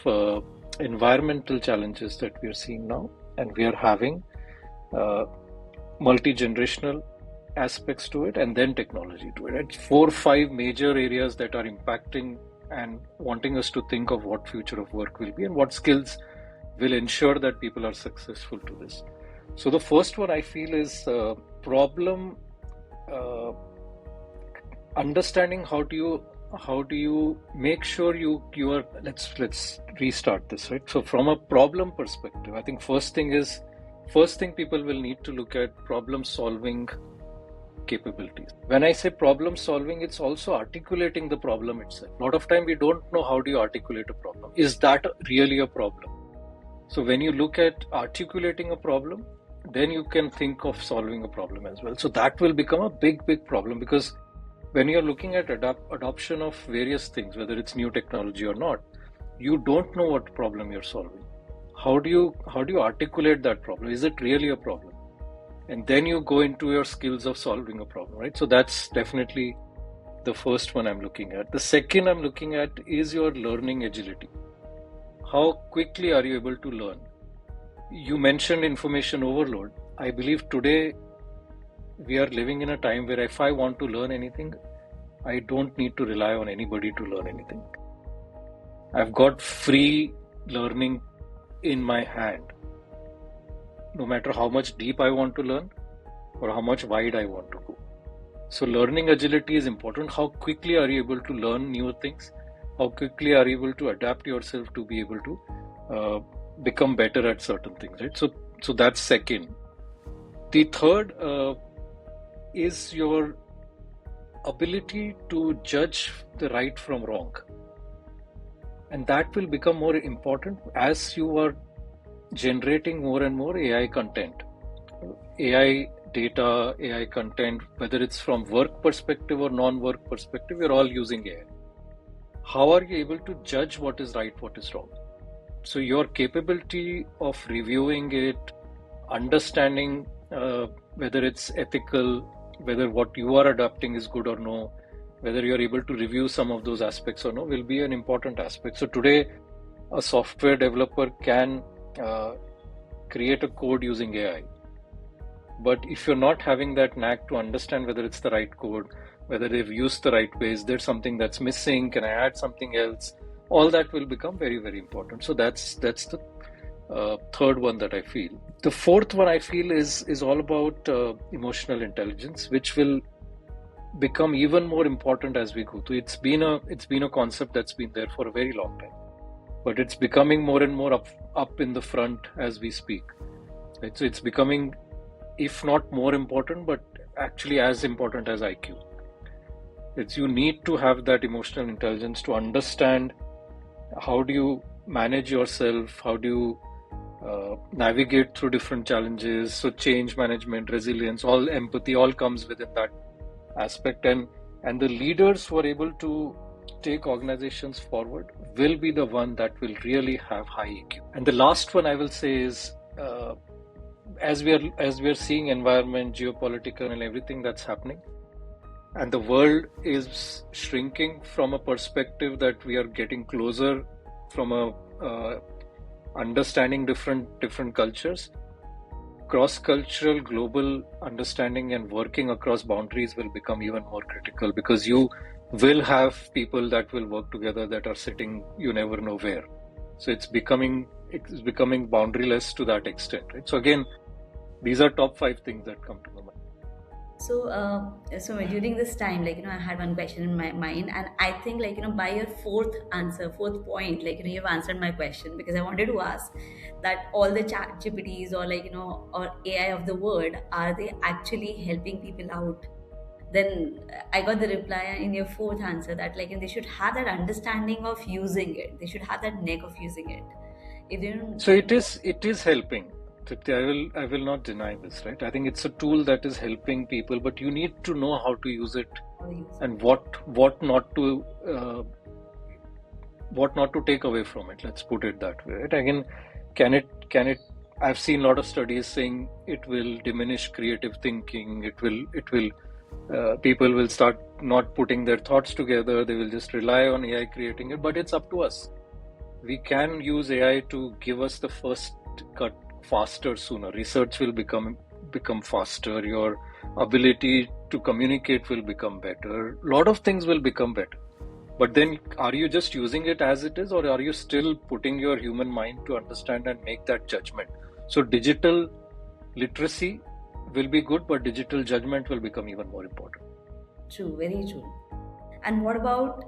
Speaker 2: environmental challenges that we are seeing now, and we are having multi-generational aspects to it, and then technology to it. It's 4-5 major areas that are impacting and wanting us to think of what future of work will be and what skills will ensure that people are successful to this. So the first one I feel is problem understanding. How do you make sure you are, let's restart this, right? So from a problem perspective, I think first thing people will need to look at problem solving capabilities. When I say problem solving, it's also articulating the problem itself. A lot of time we don't know how do you articulate a problem. Is that really a problem? So when you look at articulating a problem, then you can think of solving a problem as well. So that will become a big problem, because when you're looking at adoption of various things, whether it's new technology or not, you don't know what problem you're solving. How do you articulate that problem? Is it really a problem? And then you go into your skills of solving a problem, right? So that's definitely the first one I'm looking at. The second I'm looking at is your learning agility. How quickly are you able to learn? You mentioned information overload. I believe today we are living in a time where if I want to learn anything, I don't need to rely on anybody to learn anything. I've got free learning in my hand. No matter how much deep I want to learn or how much wide I want to go. So learning agility is important. How quickly are you able to learn new things? How quickly are you able to adapt yourself to be able to become better at certain things, right? So that's second. The third is your ability to judge the right from wrong. And that will become more important as you are generating more and more AI content, AI data, AI content, whether it's from work perspective or non-work perspective, we're all using AI. How are you able to judge what is right, what is wrong? So your capability of reviewing it, understanding whether it's ethical, whether what you are adopting is good or no, whether you're able to review some of those aspects or no, will be an important aspect. So today, a software developer can create a code using AI. But if you're not having that knack to understand whether it's the right code, whether they've used the right way, is there something that's missing? Can I add something else? All that will become very, very important. So that's the third one that I feel. The fourth one I feel is all about emotional intelligence, which will become even more important as we go through. It's been a concept that's been there for a very long time, but it's becoming more and more up in the front as we speak. Right? So it's becoming, if not more important, but actually as important as IQ. It's you need to have that emotional intelligence to understand how do you manage yourself, how do you navigate through different challenges. So change management, resilience, all empathy, all comes within that aspect. And the leaders who are able to take organizations forward will be the one that will really have high EQ. And the last one I will say is, as we are seeing environment, geopolitical, and everything that's happening, and the world is shrinking from a perspective that we are getting closer from a understanding different cultures. Cross-cultural global understanding and working across boundaries will become even more critical, because you will have people that will work together that are sitting you never know where. So it's becoming boundaryless to that extent, right? So again, these are top 5 things that come to my mind.
Speaker 3: So during this time, I had one question in my mind, and I think, by your fourth point, you've answered my question, because I wanted to ask that all the chat GPTs, or AI of the world, are they actually helping people out? Then I got the reply in your fourth answer that, they should have that understanding of using it. They should have that knack of using it. If they don't,
Speaker 2: So it is helping. I will not deny this, right? I think it's a tool that is helping people, but you need to know how to use it and what not to take away from it. Let's put it that way, right? Again, can it? I've seen a lot of studies saying it will diminish creative thinking. It will. People will start not putting their thoughts together. They will just rely on AI creating it. But it's up to us. We can use AI to give us the first cut faster, sooner. Research will become faster. Your ability to communicate will become better. A lot of things will become better. But then, are you just using it as it is, or are you still putting your human mind to understand and make that judgment? So digital literacy will be good, but digital judgment will become even more important.
Speaker 3: True, very true. And what about,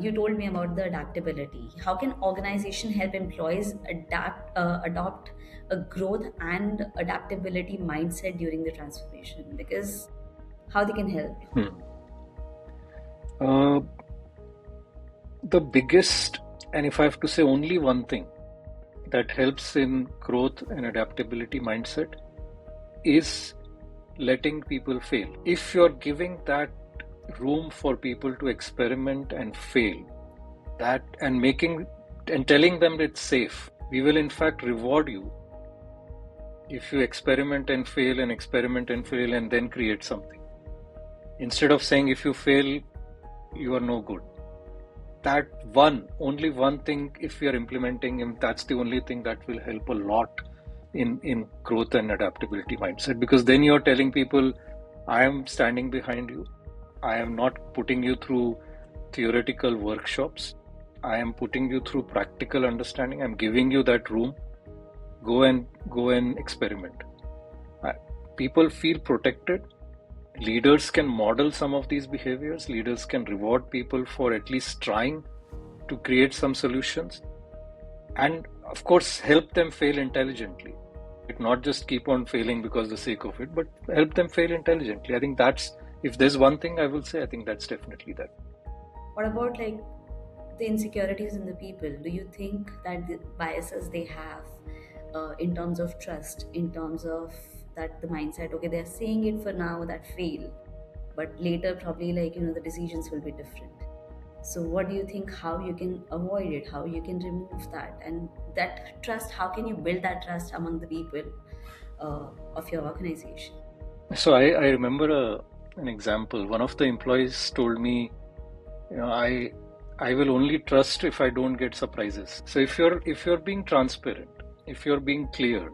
Speaker 3: you told me about the adaptability. How can organization help employees adopt a growth and adaptability mindset during the transformation? Because how they can help?
Speaker 2: The biggest, and if I have to say only one thing that helps in growth and adaptability mindset, is letting people fail. If you're giving that room for people to experiment and fail, that and telling them it's safe, we will in fact reward you if you experiment and fail and then create something, instead of saying if you fail you are no good. That only one thing, if we are implementing, and that's the only thing that will help a lot in growth and adaptability mindset, because then you're telling people, I am standing behind you. I am not putting you through theoretical workshops. I am putting you through practical understanding. I'm giving you that room. Go and experiment. People feel protected. Leaders can model some of these behaviors. Leaders can reward people for at least trying to create some solutions, and of course help them fail intelligently. Not just keep on failing because the sake of it, but help them fail intelligently. I think that's, if there's one thing I will say, I think that's definitely that.
Speaker 3: What about the insecurities in the people? Do you think that the biases they have in terms of trust, in terms of that the mindset, okay, they're saying it for now that fail, but later probably the decisions will be different. So what do you think, how you can avoid it, how you can remove that, and that trust, how can you build that trust among the people? of your organization?
Speaker 2: So I remember an example. One of the employees told me, I will only trust if I don't get surprises. So if you're being transparent, if you're being clear,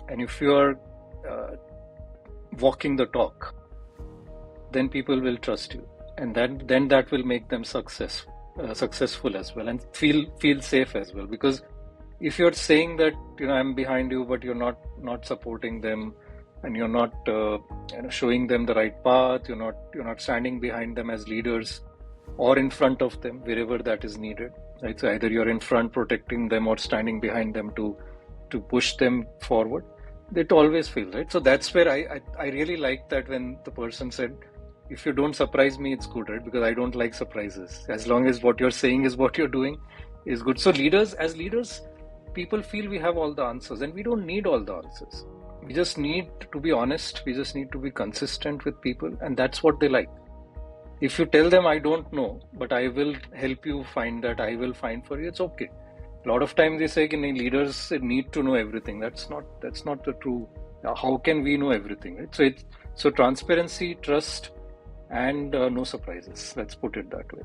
Speaker 2: and if you're uh, walking the talk, then people will trust you, and then that will make them successful as well, and feel safe as well. Because if you're saying that I'm behind you, but you're not supporting them, and you're not showing them the right path, you're not standing behind them as leaders, or in front of them wherever that is needed, right? So either you're in front protecting them or standing behind them to push them forward. It always feels right. So that's where I really like that when the person said, if you don't surprise me, it's good, right? Because I don't like surprises. As long as what you're saying is what you're doing is good. So as leaders, people feel we have all the answers, and we don't need all the answers. We just need to be honest. We just need to be consistent with people, and that's what they like. If you tell them I don't know, but I will help you find that, I will find for you, it's okay. A lot of times they say leaders need to know everything. That's not the true. How can we know everything, right? So transparency, trust, and no surprises. Let's put it that way.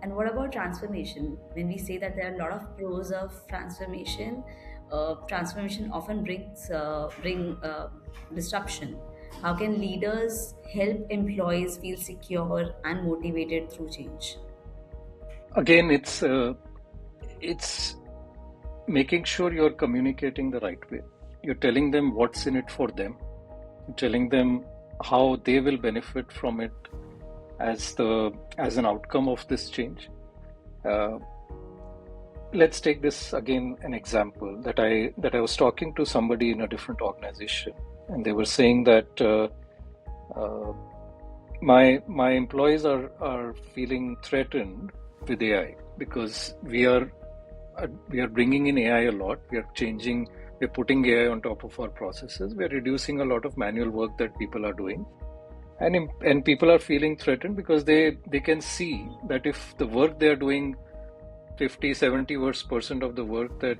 Speaker 3: And what about transformation? When we say that there are a lot of pros of transformation, transformation often bring disruption. How can leaders help employees feel secure and motivated through change?
Speaker 2: Again, it's making sure you're communicating the right way. You're telling them what's in it for them. You're telling them how they will benefit from it as an outcome of this change. Let's take this again, an example that I was talking to somebody in a different organization, and they were saying that my employees are feeling threatened with AI because we are bringing in AI a lot. We're putting AI on top of our processes. We're reducing a lot of manual work that people are doing. And people are feeling threatened because they can see that if the work they are doing, 50-70% of the work that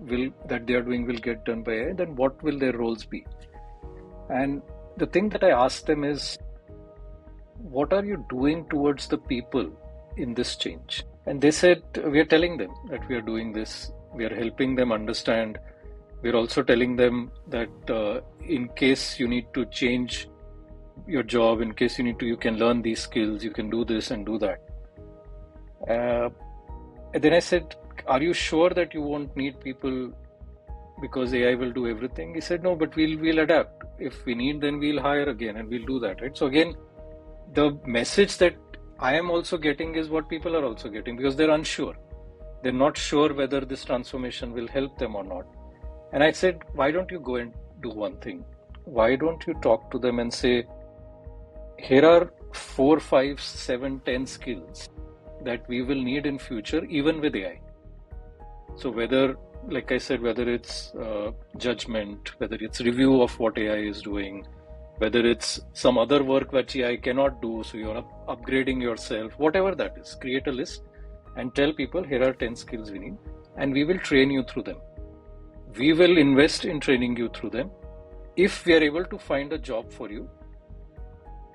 Speaker 2: they are doing will get done by AI, then what will their roles be? And the thing that I asked them is, what are you doing towards the people in this change? And they said, we are telling them that we are doing this. We are helping them understand. We're also telling them that in case you need to change your job, in case you can learn these skills, you can do this and do that. And then I said, are you sure that you won't need people because AI will do everything? He said, no, but we'll adapt. If we need, then we'll hire again and we'll do that, right? So again, the message that I am also getting is what people are also getting, because they're unsure. They're not sure whether this transformation will help them or not. And I said, why don't you go and do one thing? Why don't you talk to them and say, here are 4, 5, 7, 10 skills that we will need in future, even with AI. So whether, like I said, whether it's judgment, whether it's review of what AI is doing, whether it's some other work that AI cannot do, so you're upgrading yourself, whatever that is, create a list and tell people, here are 10 skills we need, and we will train you through them. We will invest in training you through them. If we are able to find a job for you,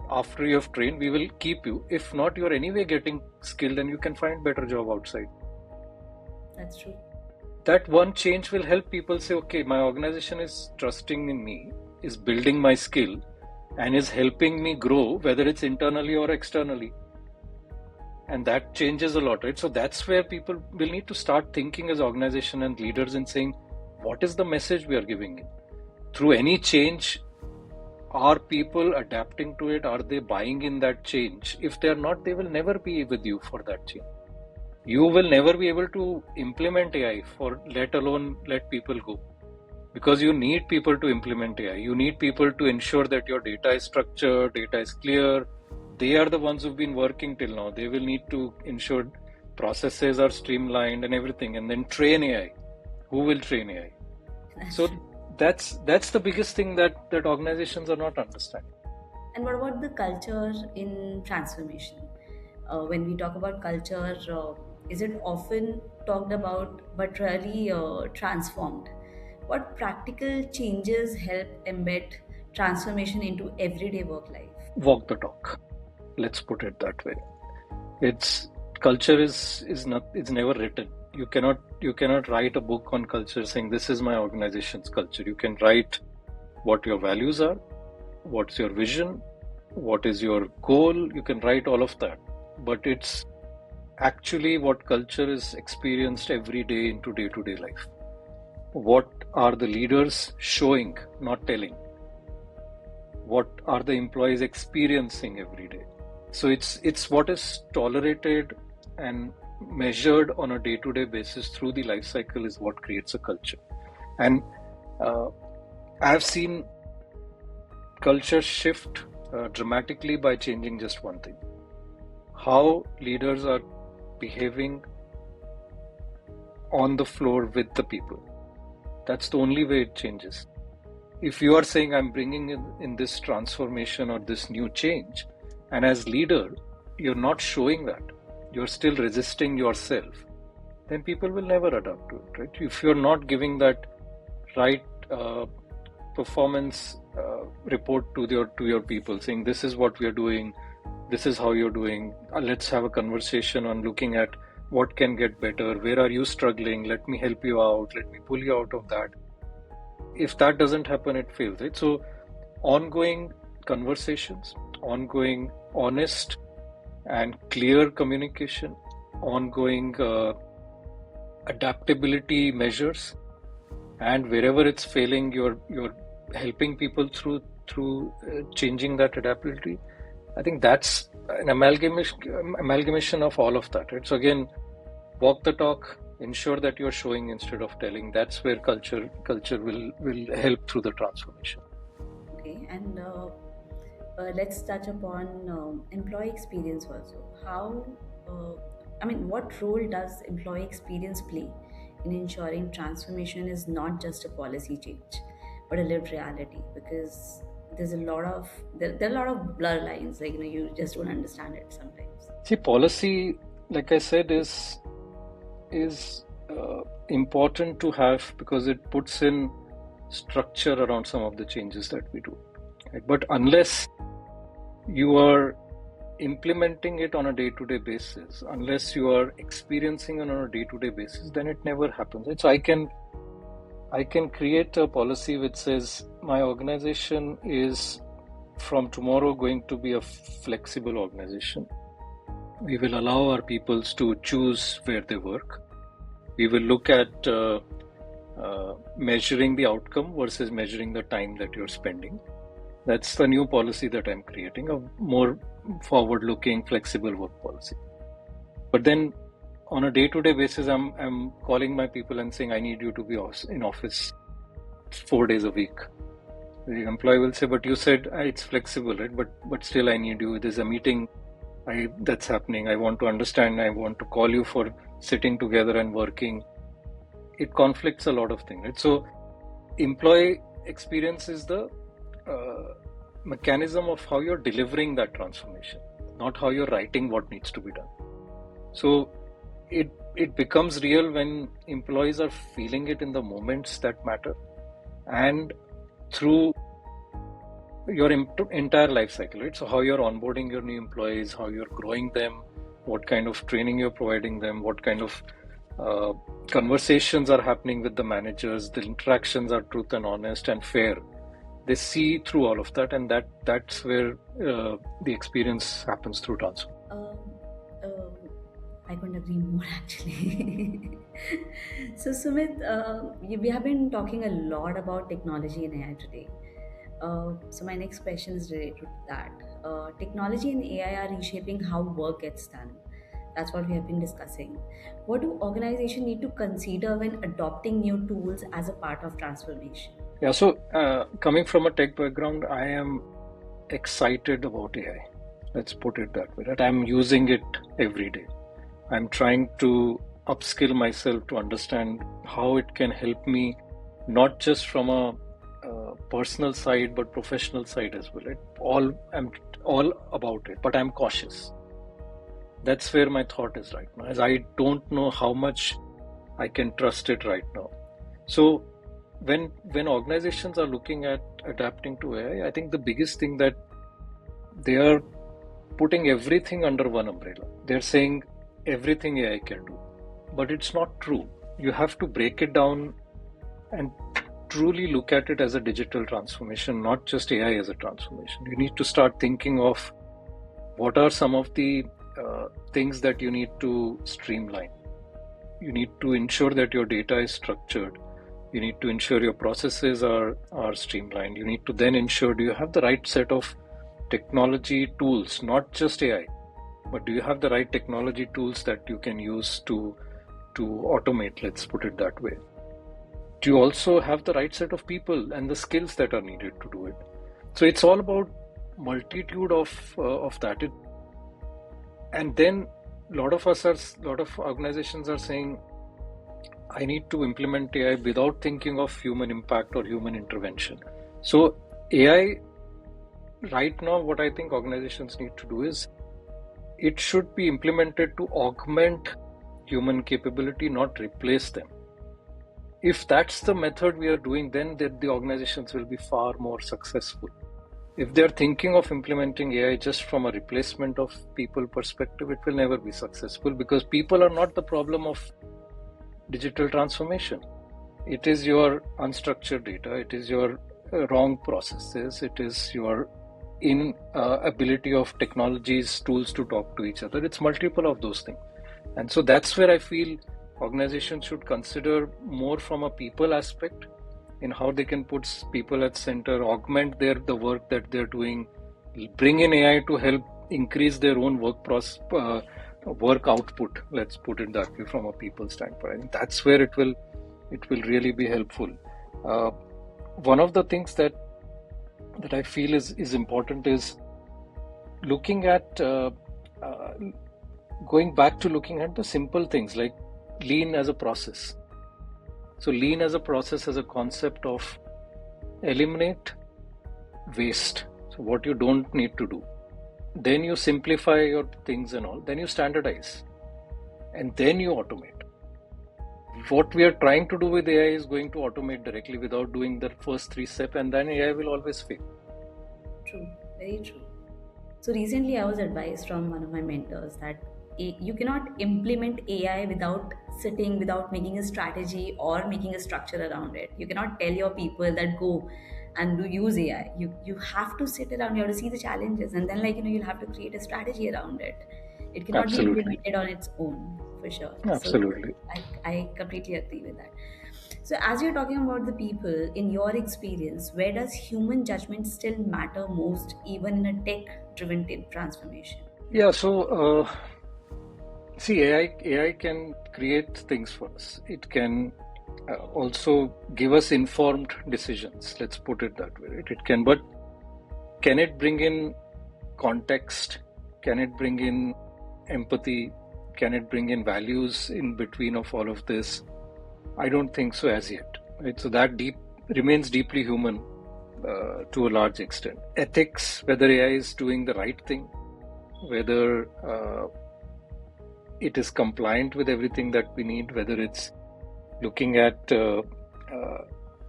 Speaker 2: after you have trained, we will keep you. If not, you're anyway getting skilled and you can find better job outside.
Speaker 3: That's true.
Speaker 2: That one change will help people say, okay, my organization is trusting in me, is building my skill, and is helping me grow, whether it's internally or externally. And that changes a lot, right? So that's where people will need to start thinking as organization and leaders and saying, what is the message we are giving in? Through any change, are people adapting to it? Are they buying in that change? If they're not, they will never be with you for that change. You will never be able to implement AI let alone let people go. Because you need people to implement AI. You need people to ensure that your data is structured, data is clear. They are the ones who've been working till now. They will need to ensure processes are streamlined and everything, and then train AI. Who will train AI? So that's the biggest thing that organizations are not understanding.
Speaker 3: And what about the culture in transformation? When we talk about culture, is it often talked about but rarely transformed? what practical changes help embed transformation into everyday work life?
Speaker 2: Walk the talk. Let's put it that way. It's culture is not, it's never written. You cannot write a book on culture saying this is my organization's culture. You can write what your values are, what's your vision, what is your goal. You can write all of that, but it's actually what culture is experienced every day into day-to-day life. What are the leaders showing, not telling? What are the employees experiencing every day? So it's what is tolerated and measured on a day-to-day basis through the life cycle is what creates a culture. And I've seen culture shift dramatically by changing just one thing: how leaders are behaving on the floor with the people. That's the only way it changes. If you are saying I'm bringing in this transformation or this new change, and as leader you're not showing that, you're still resisting yourself, then people will never adapt to it, right? If you're not giving that right performance report to your people, saying this is what we are doing, this is how you're doing, let's have a conversation on looking at what can get better, where are you struggling, let me help you out, let me pull you out of that. If that doesn't happen, it fails, right? So ongoing conversations, ongoing honest and clear communication, ongoing adaptability measures, and wherever it's failing, you're helping people through changing that adaptability. I think that's an amalgamation of all of that, right? So again, walk the talk, ensure that you're showing instead of telling. That's where culture will help through the transformation.
Speaker 3: Okay, and let's touch upon employee experience also. What role does employee experience play in ensuring transformation is not just a policy change, but a lived reality? Because there's a lot of there are a lot of blur lines. Like you just don't understand it sometimes.
Speaker 2: See, policy, like I said, is important to have because it puts in structure around some of the changes that we do. Right? But unless you are implementing it on a day-to-day basis, unless you are experiencing it on a day-to-day basis, then it never happens. Right? So I can create a policy which says my organization is from tomorrow going to be a flexible organization. We will allow our peoples to choose where they work. We will look at measuring the outcome versus measuring the time that you're spending. That's the new policy that I'm creating, a more forward-looking, flexible work policy. But then on a day-to-day basis, I'm calling my people and saying, I need you to be in office 4 days a week. The employee will say, but you said it's flexible, right? But still I need you. There's a meeting that's happening. I want to understand. I want to call you for sitting together and working. It conflicts a lot of things, right? So employee experience is the mechanism of how you're delivering that transformation, not how you're writing what needs to be done. So it becomes real when employees are feeling it in the moments that matter and through your entire life cycle, right? So how you're onboarding your new employees, how you're growing them, what kind of training you're providing them, what kind of conversations are happening with the managers, the interactions are truth and honest and fair. They see through all of that, and that's where the experience happens through transfer.
Speaker 3: I couldn't agree more actually. So Sumit, we have been talking a lot about technology and AI today. So my next question is related to that. Technology and AI are reshaping how work gets done. That's what we have been discussing. What do organizations need to consider when adopting new tools as a part of transformation?
Speaker 2: Yeah, so coming from a tech background, I am excited about AI. Let's put it that way. That I'm using it every day. I'm trying to upskill myself to understand how it can help me, not just from a personal side but professional side as well. I'm all about it, but I'm cautious. That's where my thought is right now, as I don't know how much I can trust it right now. So when organizations are looking at adapting to AI, I think the biggest thing that they are putting everything under one umbrella. They're saying everything AI can do, but it's not true. You have to break it down and truly look at it as a digital transformation, not just AI as a transformation. You need to start thinking of what are some of the things that you need to streamline. You need to ensure that your data is structured. You need to ensure your processes are streamlined. You need to then ensure, do you have the right set of technology tools, not just AI, but do you have the right technology tools that you can use to automate, let's put it that way. Do you also have the right set of people and the skills that are needed to do it? So it's all about multitude of that. And then a lot of organizations are saying, I need to implement AI without thinking of human impact or human intervention. So AI, right now, what I think organizations need to do is, it should be implemented to augment human capability, not replace them. If that's the method we are doing, then the organizations will be far more successful. If they're thinking of implementing AI just from a replacement of people perspective, it will never be successful, because people are not the problem of digital transformation. It is your unstructured data, it is your wrong processes, it is your inability of technologies, tools to talk to each other. It's multiple of those things. And so that's where I feel organizations should consider more from a people aspect, in how they can put people at center, augment the work that they're doing, bring in AI to help increase their own work output, let's put it that way, from a people standpoint. I think that's where it will really be helpful. One of the things that I feel is important is looking at going back to looking at the simple things like lean as a process. So lean as a process, as a concept of eliminate waste, so what you don't need to do, then you simplify your things and all, then you standardize, and then you automate. What we are trying to do with AI is going to automate directly without doing the first 3 steps, and then AI will always fail.
Speaker 3: True, very true. So recently I was advised from one of my mentors that you cannot implement AI without making a strategy or making a structure around it. You cannot tell your people that go and use AI. You have to sit around, you have to see the challenges, and then you'll have to create a strategy around it. It cannot be
Speaker 2: Absolutely.
Speaker 3: implemented on its own, for sure.
Speaker 2: Absolutely.
Speaker 3: So I completely agree with that. So as you're talking about the people, in your experience, where does human judgment still matter most, even in a tech-driven transformation?
Speaker 2: Yeah, so see, AI can create things for us. It can also give us informed decisions, let's put it that way. But can it bring in context? Can it bring in empathy? Can it bring in values in between of all of this? I don't think so as yet. Right? So that remains deeply human to a large extent. Ethics, whether AI is doing the right thing, whether it is compliant with everything that we need, whether it's looking at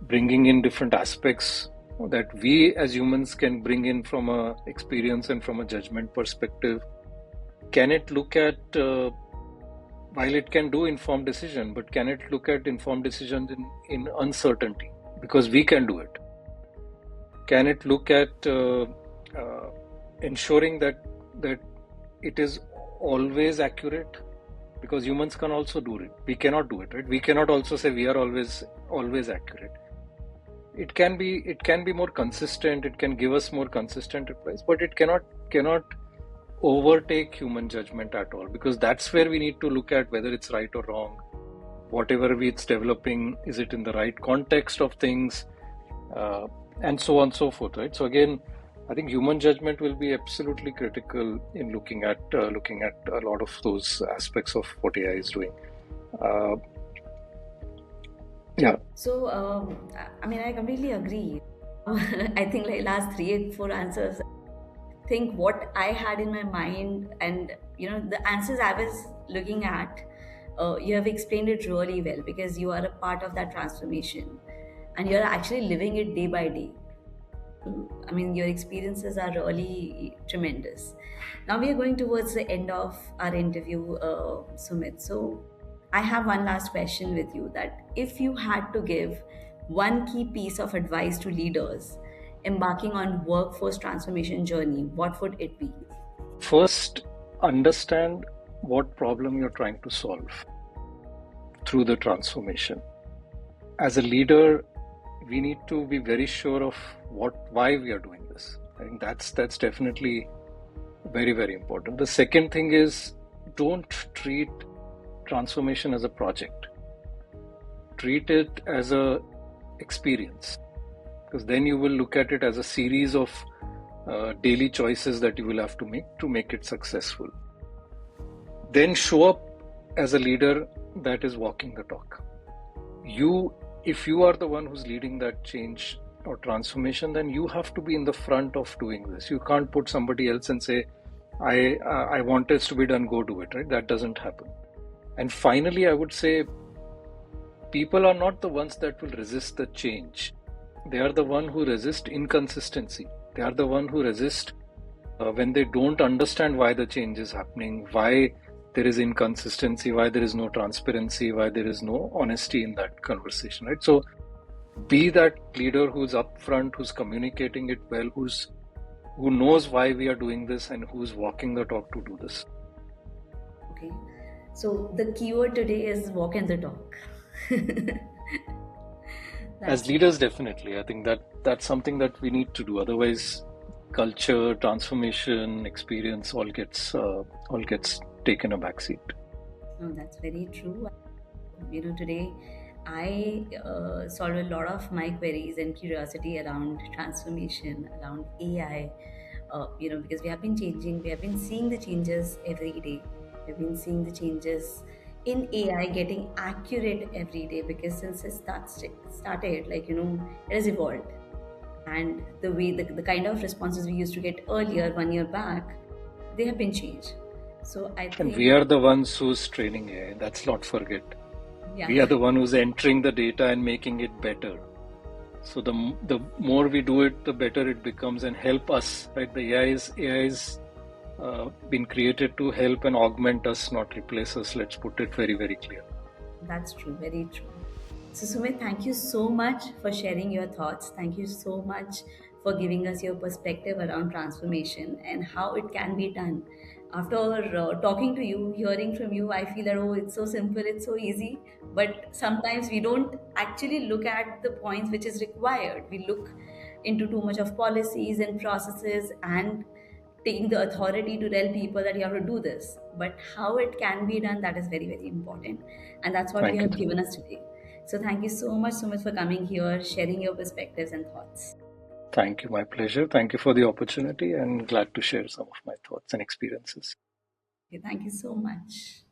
Speaker 2: bringing in different aspects that we as humans can bring in from a experience and from a judgment perspective. Can it look at, while it can do informed decision, but can it look at informed decisions in uncertainty? Because we can do it. Can it look at ensuring that it is always accurate? Because humans can also do it. We cannot do it, right? We cannot also say we are always accurate. It can be more consistent. It can give us more consistent replies, but it cannot overtake human judgment at all, because that's where we need to look at whether it's right or wrong. Whatever it's developing, is it in the right context of things, and so on and so forth, right? So again, I think human judgment will be absolutely critical in looking at a lot of those aspects of what AI is doing. Yeah.
Speaker 3: So, I completely agree. I think last 3 or 4 answers, think what I had in my mind, and the answers I was looking at, you have explained it really well, because you are a part of that transformation. and you're actually living it day by day. I mean, your experiences are really tremendous. Now we are going towards the end of our interview, Sumit. So I have one last question with you, that if you had to give one key piece of advice to leaders embarking on workforce transformation journey, what would it be?
Speaker 2: First, understand what problem you're trying to solve through the transformation. As a leader, we need to be very sure of why we are doing this. I think that's definitely very, very important. The second thing is, don't treat transformation as a project. Treat it as a experience, because then you will look at it as a series of daily choices that you will have to make it successful. Then show up as a leader that is walking the talk. If you are the one who's leading that change or transformation, then you have to be in the front of doing this. You can't put somebody else and say, I want this to be done, go do it, right? That doesn't happen. And finally, I would say, people are not the ones that will resist the change. They are the one who resist inconsistency. They are the one who resist when they don't understand why the change is happening, why there is inconsistency, why there is no transparency, why there is no honesty in that conversation, right? So be that leader who's upfront, who's communicating it well, who knows why we are doing this, and who's walking the talk to do this.
Speaker 3: Okay. So the keyword today is walk in the talk.
Speaker 2: As leaders, definitely. I think that's something that we need to do. Otherwise, culture, transformation, experience all gets taken a backseat.
Speaker 3: No, that's very true. Today I solved a lot of my queries and curiosity around transformation, around AI. Because we have been changing, we have been seeing the changes every day. We've been seeing the changes in AI getting accurate every day, because since it started, it has evolved. And the way, the kind of responses we used to get earlier, 1 year back, they have been changed. So I think.
Speaker 2: And we are the ones who's training AI. That's not forget.
Speaker 3: Yeah.
Speaker 2: We are the one who's entering the data and making it better. So the more we do it, the better it becomes and help us, right? The AI is been created to help and augment us, not replace us. Let's put it very, very clear.
Speaker 3: That's true, very true. So Sumit, thank you so much for sharing your thoughts. Thank you so much for giving us your perspective around transformation and how it can be done. After talking to you, hearing from you, I feel that, oh, it's so simple, it's so easy. But sometimes we don't actually look at the points which is required. We look into too much of policies and processes and taking the authority to tell people that you have to do this. But how it can be done, that is very, very important. And that's what you have given us today. So thank you so much, Sumit, for coming here, sharing your perspectives and thoughts.
Speaker 2: Thank you. My pleasure. Thank you for the opportunity, and glad to share some of my thoughts and experiences.
Speaker 3: Okay, thank you so much.